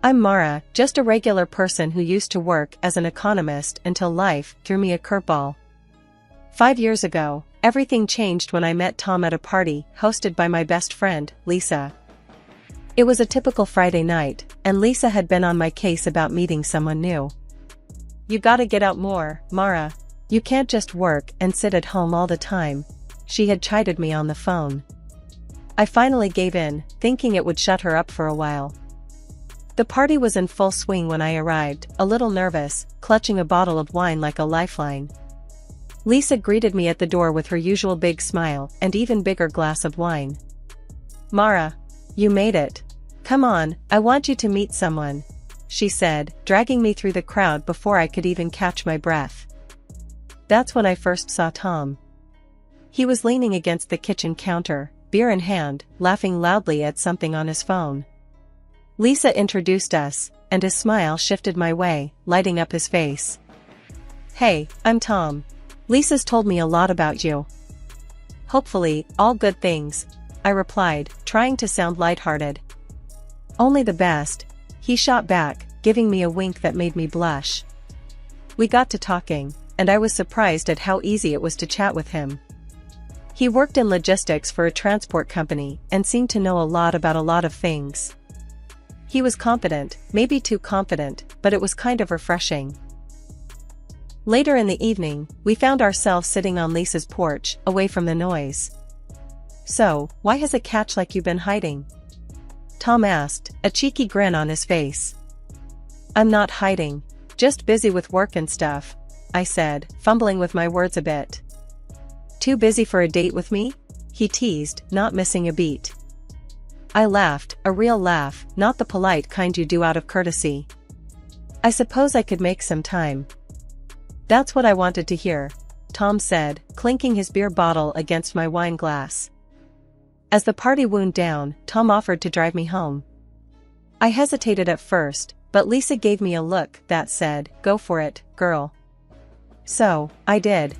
I'm Mara, just a regular person who used to work as an economist until life threw me a curveball. 5 years ago, everything changed when I met Tom at a party hosted by my best friend, Lisa. It was a typical Friday night, and Lisa had been on my case about meeting someone new. "You gotta get out more, Mara. You can't just work and sit at home all the time," she had chided me on the phone. I finally gave in, thinking it would shut her up for a while. The party was in full swing when I arrived, a little nervous, clutching a bottle of wine like a lifeline. Lisa greeted me at the door with her usual big smile and even bigger glass of wine. "Mara, you made it. Come on, I want you to meet someone," she said, dragging me through the crowd before I could even catch my breath. That's when I first saw Tom. He was leaning against the kitchen counter, beer in hand, laughing loudly at something on his phone. Lisa introduced us, and his smile shifted my way, lighting up his face. "Hey, I'm Tom. Lisa's told me a lot about you." "Hopefully, all good things," I replied, trying to sound lighthearted. "Only the best," he shot back, giving me a wink that made me blush. We got to talking, and I was surprised at how easy it was to chat with him. He worked in logistics for a transport company and seemed to know a lot about a lot of things. He was confident, maybe too confident, but it was kind of refreshing. Later in the evening, we found ourselves sitting on Lisa's porch, away from the noise. "So, why has a catch like you been hiding?" Tom asked, a cheeky grin on his face. "I'm not hiding, just busy with work and stuff," I said, fumbling with my words a bit. "Too busy for a date with me?" he teased, not missing a beat. I laughed, a real laugh, not the polite kind you do out of courtesy. "I suppose I could make some time." "That's what I wanted to hear," Tom said, clinking his beer bottle against my wine glass. As the party wound down, Tom offered to drive me home. I hesitated at first, but Lisa gave me a look that said, "Go for it, girl." So, I did.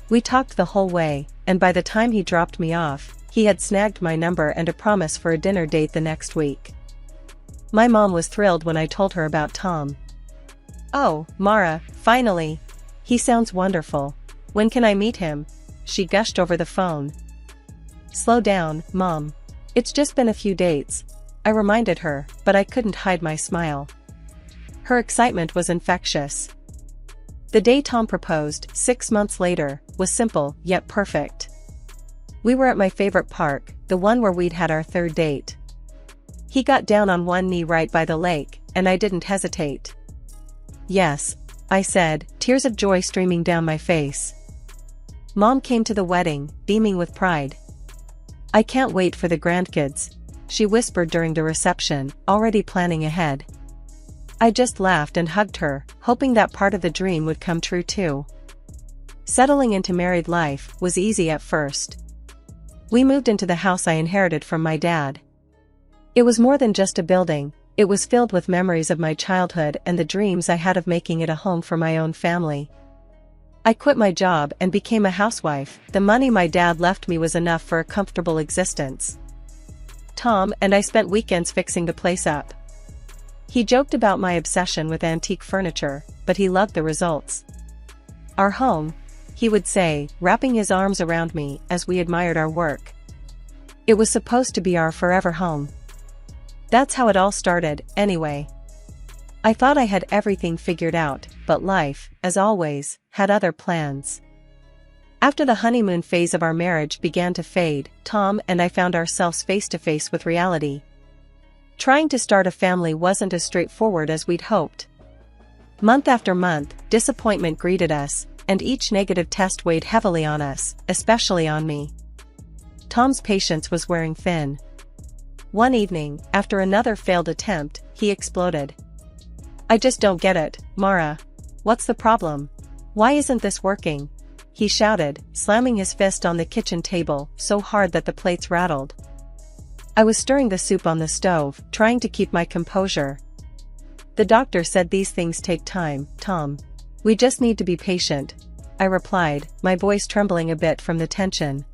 We talked the whole way, and by the time he dropped me off, he had snagged my number and a promise for a dinner date the next week. My mom was thrilled when I told her about Tom. "Oh, Mara, finally. He sounds wonderful. When can I meet him?" she gushed over the phone. "Slow down, Mom. It's just been a few dates," I reminded her, but I couldn't hide my smile. Her excitement was infectious. The day Tom proposed, 6 months later, was simple, yet perfect. We were at my favorite park, the one where we'd had our third date. He got down on one knee right by the lake, and I didn't hesitate. "Yes," I said, tears of joy streaming down my face. Mom came to the wedding, beaming with pride. "I can't wait for the grandkids," she whispered during the reception, already planning ahead. I just laughed and hugged her, hoping that part of the dream would come true too. Settling into married life was easy at first. We moved into the house I inherited from my dad. It was more than just a building, it was filled with memories of my childhood and the dreams I had of making it a home for my own family. I quit my job and became a housewife. The money my dad left me was enough for a comfortable existence. Tom and I spent weekends fixing the place up. He joked about my obsession with antique furniture, but he loved the results. "Our home," he would say, wrapping his arms around me as we admired our work. "It was supposed to be our forever home." That's how it all started, anyway. I thought I had everything figured out, but life, as always, had other plans. After the honeymoon phase of our marriage began to fade, Tom and I found ourselves face to face with reality. Trying to start a family wasn't as straightforward as we'd hoped. Month after month, disappointment greeted us, and each negative test weighed heavily on us, especially on me. Tom's patience was wearing thin. One evening, after another failed attempt, he exploded. "I just don't get it, Mara. What's the problem? Why isn't this working?" he shouted, slamming his fist on the kitchen table so hard that the plates rattled. I was stirring the soup on the stove, trying to keep my composure. "The doctor said these things take time, Tom. We just need to be patient," I replied, my voice trembling a bit from the tension.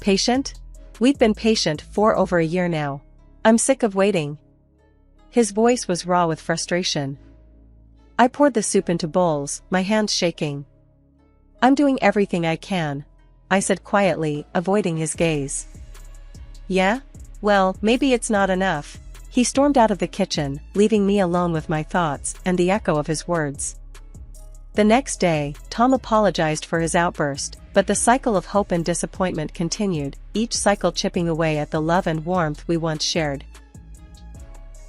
"Patient? We've been patient for over a year now. I'm sick of waiting." His voice was raw with frustration. I poured the soup into bowls, my hands shaking. "I'm doing everything I can," I said quietly, avoiding his gaze. "Yeah? Well, maybe it's not enough." He stormed out of the kitchen, leaving me alone with my thoughts and the echo of his words. The next day, Tom apologized for his outburst, but the cycle of hope and disappointment continued, each cycle chipping away at the love and warmth we once shared.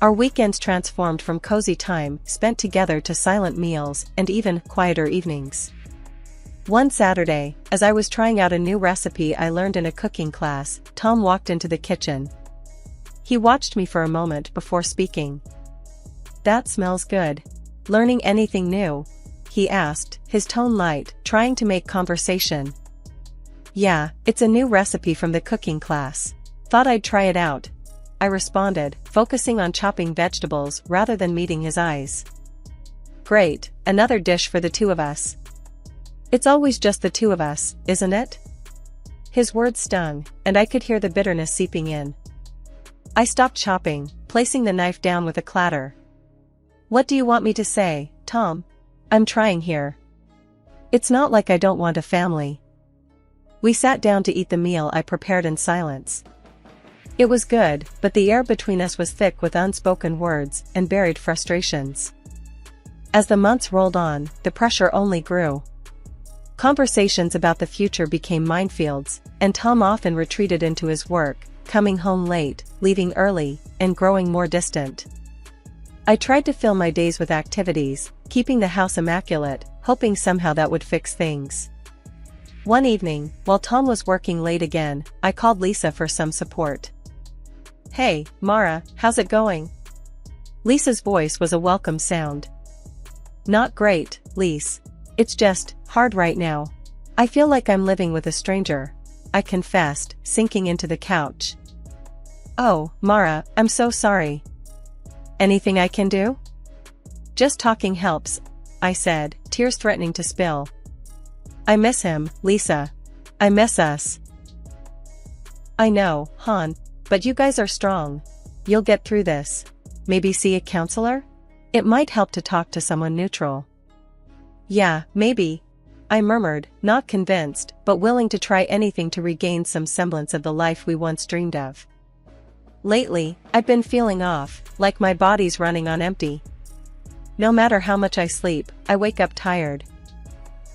Our weekends transformed from cozy time spent together to silent meals and even quieter evenings. One Saturday, as I was trying out a new recipe I learned in a cooking class, Tom walked into the kitchen. He watched me for a moment before speaking. "That smells good. Learning anything new?" he asked, his tone light, trying to make conversation. "Yeah, it's a new recipe from the cooking class. Thought I'd try it out," I responded, focusing on chopping vegetables rather than meeting his eyes. "Great, another dish for the two of us." "It's always just the two of us, isn't it?" His words stung, and I could hear the bitterness seeping in. I stopped chopping, placing the knife down with a clatter. "What do you want me to say, Tom? I'm trying here. It's not like I don't want a family." We sat down to eat the meal I prepared in silence. It was good, but the air between us was thick with unspoken words and buried frustrations. As the months rolled on, the pressure only grew. Conversations about the future became minefields, and Tom often retreated into his work, coming home late, leaving early, and growing more distant. I tried to fill my days with activities, keeping the house immaculate, hoping somehow that would fix things. One evening, while Tom was working late again, I called Lisa for some support. "Hey, Mara, how's it going?" Lisa's voice was a welcome sound. "Not great, Lise. It's just hard right now. I feel like I'm living with a stranger," I confessed, sinking into the couch. "Oh, Mara, I'm so sorry. Anything I can do?" "Just talking helps," I said, tears threatening to spill. "I miss him, Lisa. I miss us." "I know, hon, but you guys are strong. You'll get through this. Maybe see a counselor? It might help to talk to someone neutral." "Yeah, maybe," I murmured, not convinced, but willing to try anything to regain some semblance of the life we once dreamed of. Lately, I've been feeling off, like my body's running on empty. No matter how much I sleep, I wake up tired.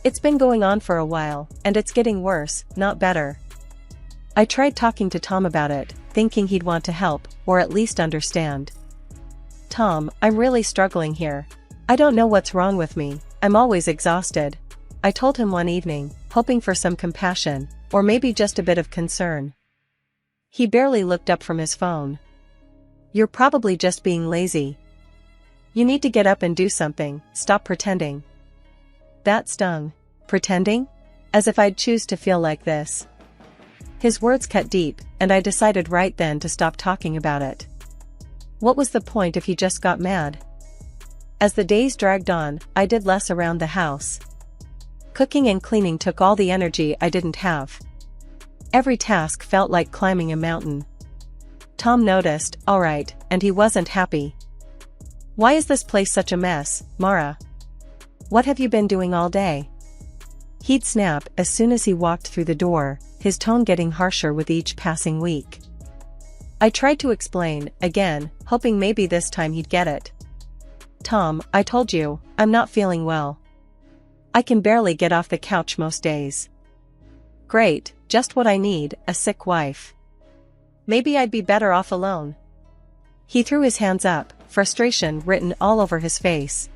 It's been going on for a while, and it's getting worse, not better. I tried talking to Tom about it, thinking he'd want to help, or at least understand. "Tom, I'm really struggling here. I don't know what's wrong with me, I'm always exhausted," I told him one evening, hoping for some compassion, or maybe just a bit of concern. He barely looked up from his phone. "You're probably just being lazy. You need to get up and do something, stop pretending." That stung. Pretending? As if I'd choose to feel like this. His words cut deep, and I decided right then to stop talking about it. What was the point if he just got mad? As the days dragged on, I did less around the house. Cooking and cleaning took all the energy I didn't have. Every task felt like climbing a mountain. Tom noticed, all right, and he wasn't happy. "Why is this place such a mess, Mara? What have you been doing all day?" He'd snap as soon as he walked through the door, his tone getting harsher with each passing week. I tried to explain, again, hoping maybe this time he'd get it. "Tom, I told you, I'm not feeling well. I can barely get off the couch most days." "Great, just what I need, a sick wife. Maybe I'd be better off alone." He threw his hands up, frustration written all over his face.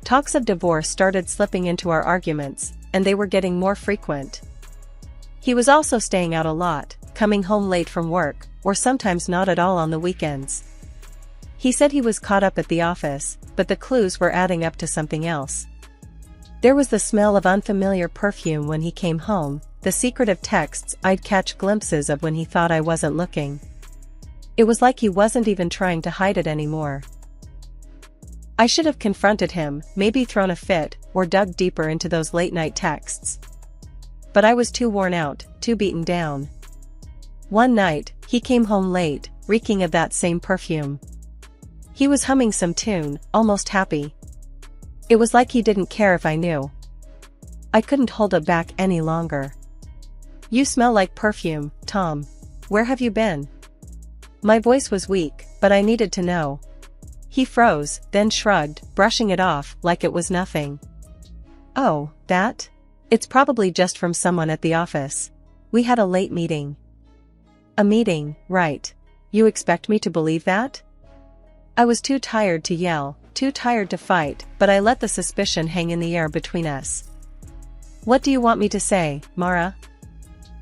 Talks of divorce started slipping into our arguments, and they were getting more frequent. He was also staying out a lot, coming home late from work, or sometimes not at all on the weekends. He said he was caught up at the office, but the clues were adding up to something else. There was the smell of unfamiliar perfume when he came home, the secretive texts I'd catch glimpses of when he thought I wasn't looking. It was like he wasn't even trying to hide it anymore. I should have confronted him, maybe thrown a fit, or dug deeper into those late-night texts. But I was too worn out, too beaten down. One night, he came home late, reeking of that same perfume. He was humming some tune, almost happy. It was like he didn't care if I knew. I couldn't hold it back any longer. "You smell like perfume, Tom. Where have you been?" My voice was weak, but I needed to know. He froze, then shrugged, brushing it off like it was nothing. "Oh, that? It's probably just from someone at the office. We had a late meeting." "A meeting, right. You expect me to believe that?" I was too tired to yell, too tired to fight, but I let the suspicion hang in the air between us. "What do you want me to say, Mara?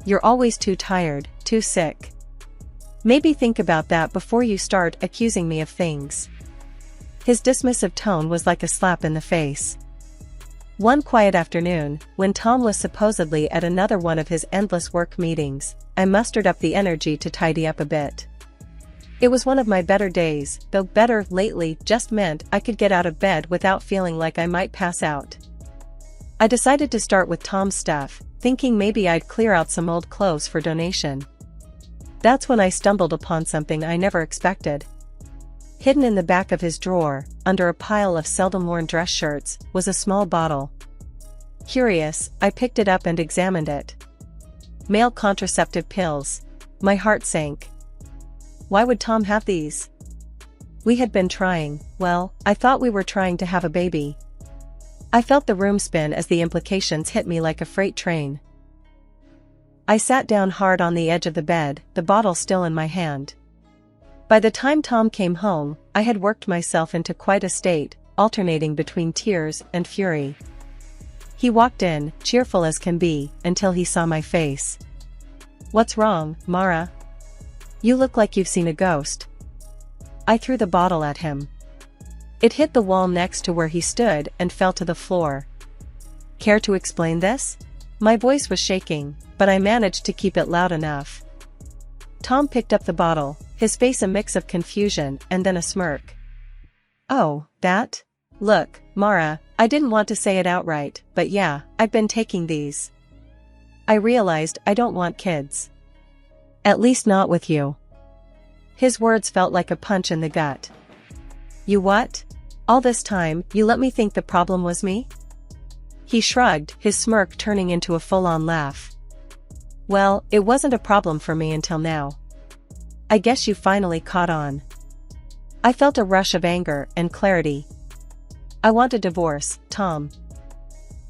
You're always too tired, too sick. Maybe think about that before you start accusing me of things." His dismissive tone was like a slap in the face. One quiet afternoon, when Tom was supposedly at another one of his endless work meetings, I mustered up the energy to tidy up a bit. It was one of my better days, though better lately just meant I could get out of bed without feeling like I might pass out. I decided to start with Tom's stuff, thinking maybe I'd clear out some old clothes for donation. That's when I stumbled upon something I never expected. Hidden in the back of his drawer, under a pile of seldom-worn dress shirts, was a small bottle. Curious, I picked it up and examined it. Male contraceptive pills. My heart sank. Why would Tom have these? We had been trying, well, I thought we were trying to have a baby. I felt the room spin as the implications hit me like a freight train. I sat down hard on the edge of the bed, the bottle still in my hand. By the time Tom came home, I had worked myself into quite a state, alternating between tears and fury. He walked in, cheerful as can be, until he saw my face. "What's wrong, Mara? You look like you've seen a ghost." I threw the bottle at him. It hit the wall next to where he stood and fell to the floor. "Care to explain this?" My voice was shaking, but I managed to keep it loud enough. Tom picked up the bottle, his face a mix of confusion and then a smirk. "Oh, that? Look, Mara, I didn't want to say it outright, but yeah, I've been taking these. I realized I don't want kids. At least not with you." His words felt like a punch in the gut. "You what? All this time, you let me think the problem was me?" He shrugged, his smirk turning into a full-on laugh. "Well, it wasn't a problem for me until now. I guess you finally caught on." I felt a rush of anger and clarity. "I want a divorce, Tom."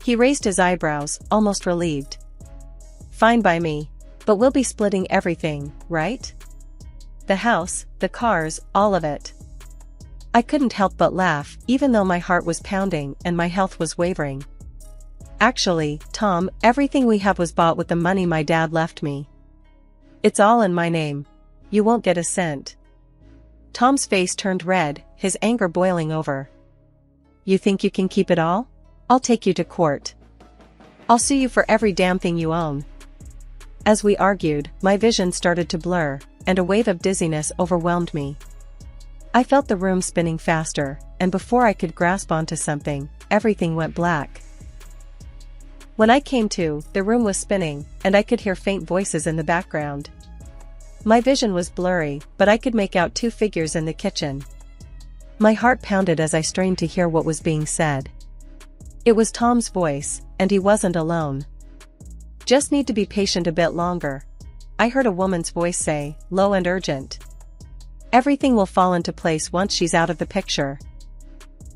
He raised his eyebrows, almost relieved. "Fine by me. But we'll be splitting everything, right? The house, the cars, all of it." I couldn't help but laugh, even though my heart was pounding and my health was wavering. "Actually, Tom, everything we have was bought with the money my dad left me. It's all in my name. You won't get a cent." Tom's face turned red, his anger boiling over. "You think you can keep it all? I'll take you to court. I'll sue you for every damn thing you own." As we argued, my vision started to blur, and a wave of dizziness overwhelmed me. I felt the room spinning faster, and before I could grasp onto something, everything went black. When I came to, the room was spinning, and I could hear faint voices in the background. My vision was blurry, but I could make out two figures in the kitchen. My heart pounded as I strained to hear what was being said. It was Tom's voice, and he wasn't alone. "Just need to be patient a bit longer," I heard a woman's voice say, low and urgent. "Everything will fall into place once she's out of the picture."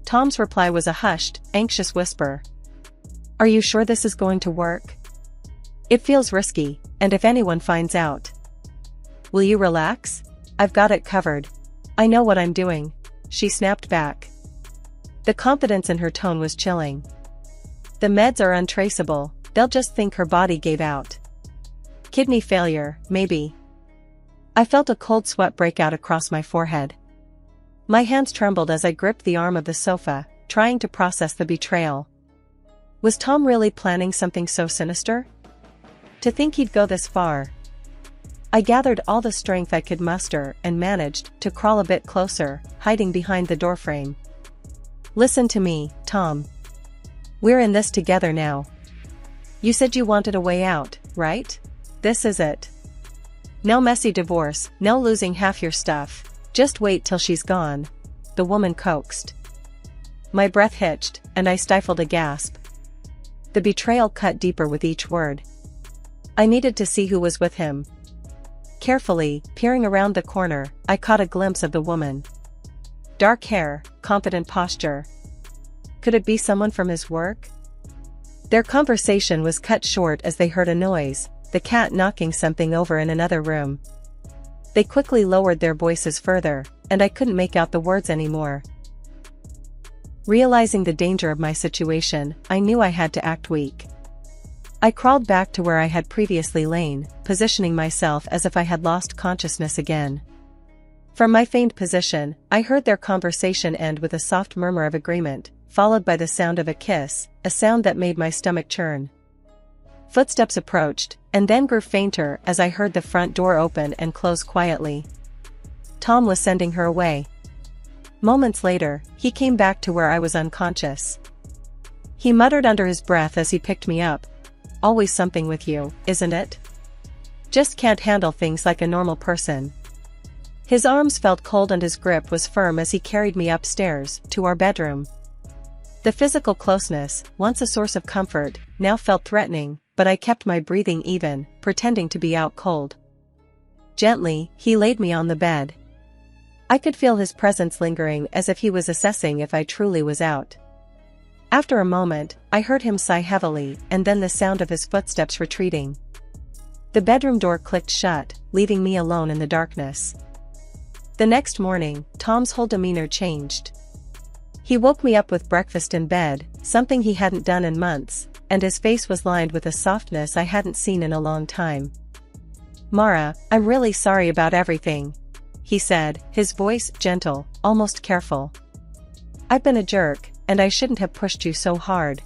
Tom's reply was a hushed, anxious whisper. "Are you sure this is going to work? It feels risky, and if anyone finds out." "Will you relax? I've got it covered. I know what I'm doing," she snapped back. The confidence in her tone was chilling. "The meds are untraceable, they'll just think her body gave out. Kidney failure, maybe." I felt a cold sweat break out across my forehead. My hands trembled as I gripped the arm of the sofa, trying to process the betrayal. Was Tom really planning something so sinister? To think he'd go this far. I gathered all the strength I could muster and managed to crawl a bit closer, hiding behind the doorframe. "Listen to me, Tom. We're in this together now. You said you wanted a way out, right? This is it. No messy divorce, no losing half your stuff. Just wait till she's gone. the woman coaxed. My breath hitched, and I stifled a gasp. The betrayal cut deeper with each word. I needed to see who was with him. Carefully, peering around the corner, I caught a glimpse of the woman. Dark hair, confident posture. Could it be someone from his work? Their conversation was cut short as they heard a noise, the cat knocking something over in another room. They quickly lowered their voices further, and I couldn't make out the words anymore. Realizing the danger of my situation, I knew I had to act weak. I crawled back to where I had previously lain, positioning myself as if I had lost consciousness again. From my feigned position, I heard their conversation end with a soft murmur of agreement, followed by the sound of a kiss, a sound that made my stomach churn. Footsteps approached, and then grew fainter as I heard the front door open and close quietly. Tom was sending her away. Moments later, he came back to where I was unconscious. He muttered under his breath as he picked me up. "Always something with you, isn't it? Just can't handle things like a normal person." His arms felt cold and his grip was firm as he carried me upstairs, to our bedroom. The physical closeness, once a source of comfort, now felt threatening, but I kept my breathing even, pretending to be out cold. Gently, he laid me on the bed. I could feel his presence lingering as if he was assessing if I truly was out. After a moment, I heard him sigh heavily and then the sound of his footsteps retreating. The bedroom door clicked shut, leaving me alone in the darkness. The next morning, Tom's whole demeanor changed. He woke me up with breakfast in bed, something he hadn't done in months, and his face was lined with a softness I hadn't seen in a long time. "Mara, I'm really sorry about everything," he said, his voice gentle, almost careful. "I've been a jerk, and I shouldn't have pushed you so hard.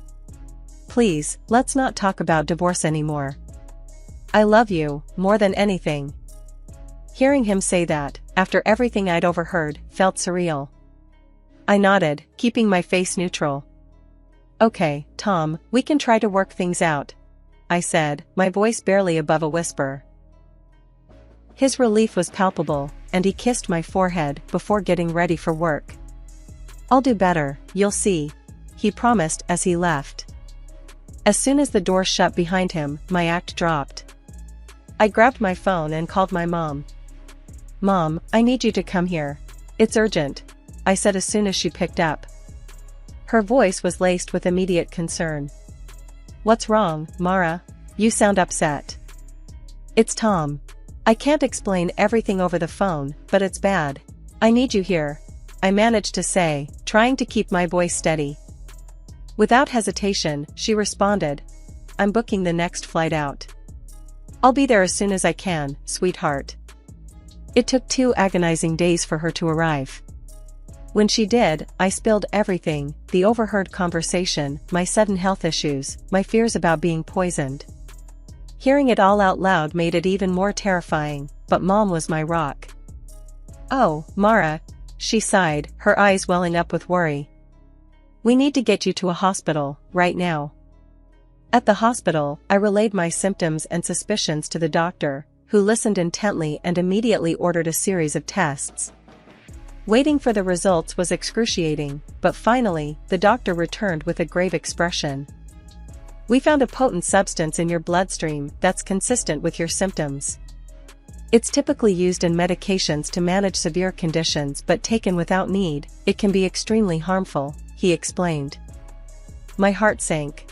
Please, let's not talk about divorce anymore. I love you, more than anything." Hearing him say that, after everything I'd overheard, felt surreal. I nodded, keeping my face neutral. "Okay, Tom, we can try to work things out," I said, my voice barely above a whisper. His relief was palpable, and he kissed my forehead before getting ready for work. "I'll do better, you'll see," he promised as he left. As soon as the door shut behind him, my act dropped. I grabbed my phone and called my mom. "Mom, I need you to come here. It's urgent," I said as soon as she picked up. Her voice was laced with immediate concern. "What's wrong, Mara? You sound upset." "It's Tom. I can't explain everything over the phone, but it's bad. I need you here," I managed to say, trying to keep my voice steady. Without hesitation, she responded, "I'm booking the next flight out. I'll be there as soon as I can, sweetheart." It took 2 agonizing days for her to arrive. When she did, I spilled everything, the overheard conversation, my sudden health issues, my fears about being poisoned. Hearing it all out loud made it even more terrifying, but Mom was my rock. "Oh, Mara," she sighed, her eyes welling up with worry. "We need to get you to a hospital, right now." At the hospital, I relayed my symptoms and suspicions to the doctor, who listened intently and immediately ordered a series of tests. Waiting for the results was excruciating, but finally, the doctor returned with a grave expression. "We found a potent substance in your bloodstream that's consistent with your symptoms. It's typically used in medications to manage severe conditions, but taken without need, it can be extremely harmful," he explained. My heart sank.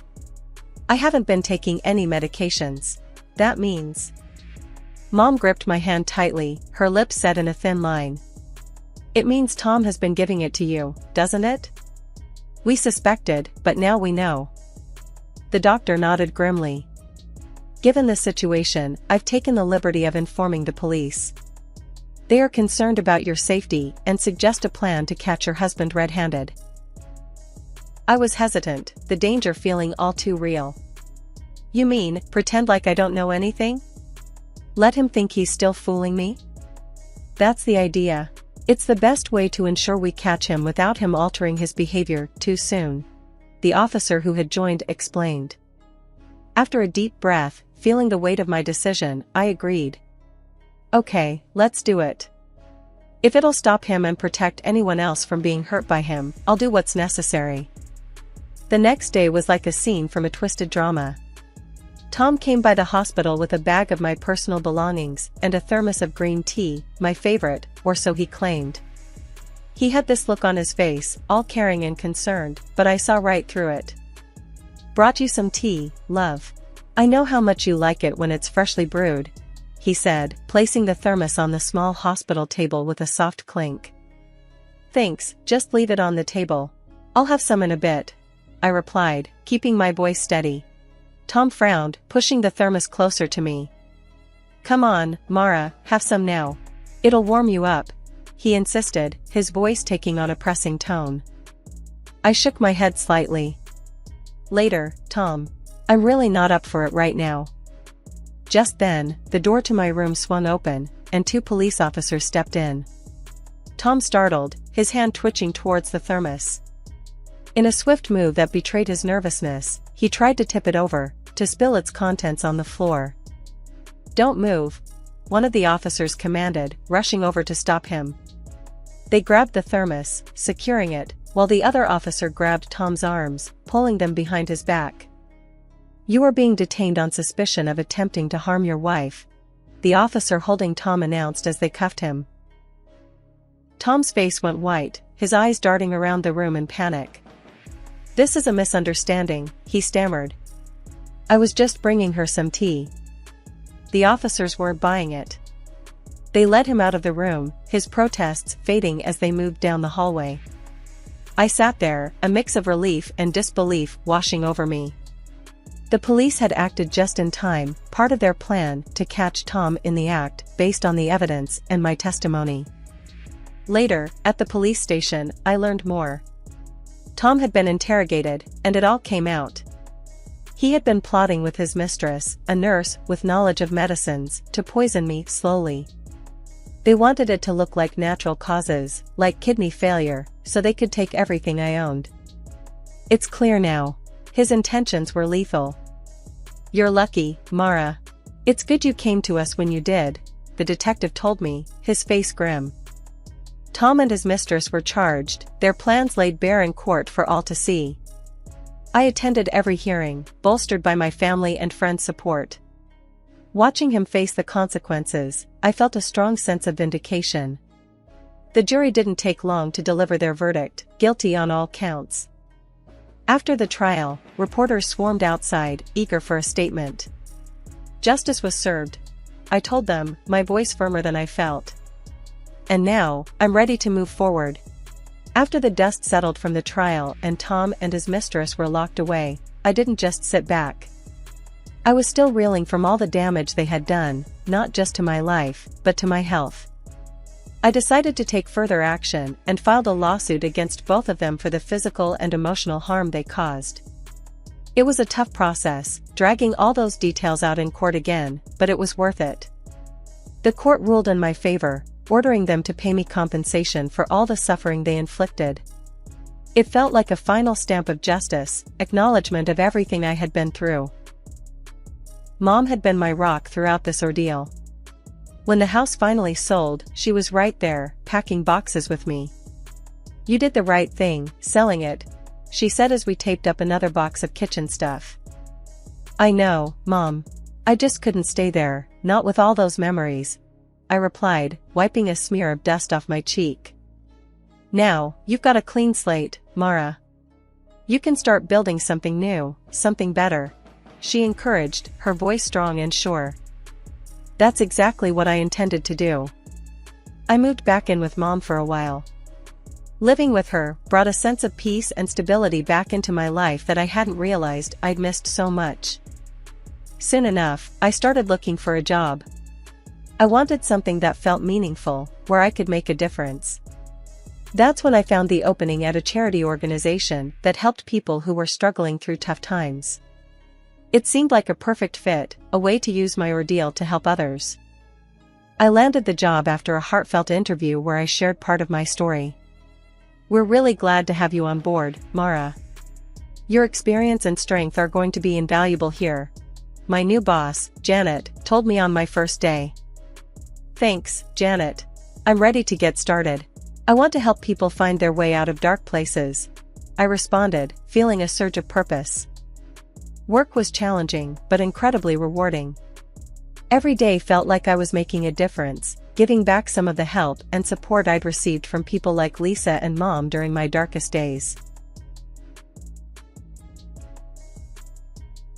"I haven't been taking any medications. That means..." Mom gripped my hand tightly, her lips set in a thin line. "It means Tom has been giving it to you, doesn't it? We suspected, but now we know." The doctor nodded grimly. "Given the situation, I've taken the liberty of informing the police. They are concerned about your safety and suggest a plan to catch your husband red-handed." I was hesitant, the danger feeling all too real. "You mean, pretend like I don't know anything? Let him think he's still fooling me?" "That's the idea. It's the best way to ensure we catch him without him altering his behavior too soon," the officer who had joined explained. After a deep breath, feeling the weight of my decision, I agreed. "Okay, let's do it. If it'll stop him and protect anyone else from being hurt by him, I'll do what's necessary. The next day was like a scene from a twisted drama. Tom came by the hospital with a bag of my personal belongings and a thermos of green tea, my favorite, or so he claimed. He had this look on his face, all caring and concerned, but I saw right through it. "Brought you some tea, love. I know how much you like it when it's freshly brewed," he said, placing the thermos on the small hospital table with a soft clink. "Thanks, just leave it on the table. I'll have some in a bit," I replied, keeping my voice steady. Tom frowned, pushing the thermos closer to me. "Come on, Mara, have some now. It'll warm you up," he insisted, his voice taking on a pressing tone. I shook my head slightly. "Later, Tom. I'm really not up for it right now." Just then, the door to my room swung open, and 2 police officers stepped in. Tom startled, his hand twitching towards the thermos. In a swift move that betrayed his nervousness, he tried to tip it over, to spill its contents on the floor. "Don't move," one of the officers commanded, rushing over to stop him. They grabbed the thermos, securing it, while the other officer grabbed Tom's arms, pulling them behind his back. "You are being detained on suspicion of attempting to harm your wife," the officer holding Tom announced as they cuffed him. Tom's face went white, his eyes darting around the room in panic. "This is a misunderstanding," he stammered. "I was just bringing her some tea." The officers weren't buying it. They led him out of the room, his protests fading as they moved down the hallway. I sat there, a mix of relief and disbelief washing over me. The police had acted just in time, part of their plan to catch Tom in the act, based on the evidence and my testimony. Later, at the police station, I learned more. Tom had been interrogated, and it all came out. He had been plotting with his mistress, a nurse with knowledge of medicines, to poison me slowly. They wanted it to look like natural causes, like kidney failure, so they could take everything I owned. It's clear now. His intentions were lethal. "You're lucky, Mara. It's good you came to us when you did," the detective told me, his face grim. Tom and his mistress were charged, their plans laid bare in court for all to see. I attended every hearing, bolstered by my family and friends' support. Watching him face the consequences, I felt a strong sense of vindication. The jury didn't take long to deliver their verdict, guilty on all counts. After the trial, reporters swarmed outside, eager for a statement. Justice was served, I told them, my voice firmer than I felt. And now, I'm ready to move forward. After the dust settled from the trial and Tom and his mistress were locked away, I didn't just sit back. I was still reeling from all the damage they had done, not just to my life, but to my health. I decided to take further action and filed a lawsuit against both of them for the physical and emotional harm they caused. It was a tough process, dragging all those details out in court again, but it was worth it. The court ruled in my favor, ordering them to pay me compensation for all the suffering they inflicted. It felt like a final stamp of justice, acknowledgement of everything I had been through. Mom had been my rock throughout this ordeal. When the house finally sold, she was right there, packing boxes with me. "You did the right thing, selling it," she said as we taped up another box of kitchen stuff. "I know, Mom. I just couldn't stay there, not with all those memories," I replied, wiping a smear of dust off my cheek. "Now, you've got a clean slate, Mara. You can start building something new, something better," she encouraged, her voice strong and sure. That's exactly what I intended to do. I moved back in with Mom for a while. Living with her brought a sense of peace and stability back into my life that I hadn't realized I'd missed so much. Soon enough, I started looking for a job. I wanted something that felt meaningful, where I could make a difference. That's when I found the opening at a charity organization that helped people who were struggling through tough times. It seemed like a perfect fit, a way to use my ordeal to help others. I landed the job after a heartfelt interview where I shared part of my story. "We're really glad to have you on board, Mara. Your experience and strength are going to be invaluable here," my new boss, Janet, told me on my first day. "Thanks, Janet. I'm ready to get started. I want to help people find their way out of dark places. I responded, feeling a surge of purpose. Work was challenging, but incredibly rewarding. Every day felt like I was making a difference, giving back some of the help and support I'd received from people like Lisa and Mom during my darkest days.